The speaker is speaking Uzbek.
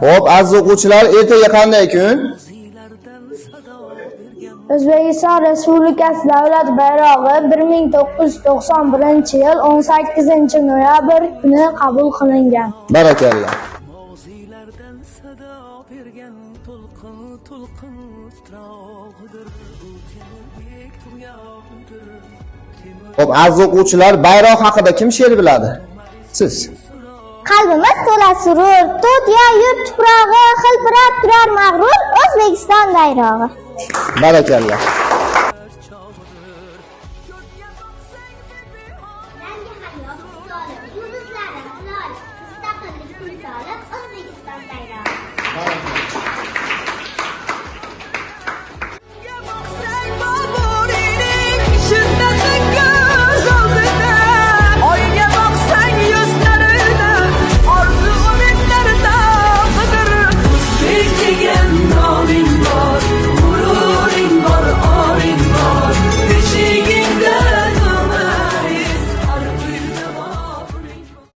Xo'p, aziz o'quvchilar, ertaga qanday kun? O'zbekiston Respublikasi davlat bayrog'i 1991-yil 18-noyabr kuni qabul qilingan. Barakalloh. Xo'p, aziz o'quvchilar, bayroq haqida kim she'r biladi? Siz. Qalbimiz to'la surur, to'tiya yurt tuprog'i, hilpirab turar mag'rur O'zbekiston bayrog'i. Barakalloh.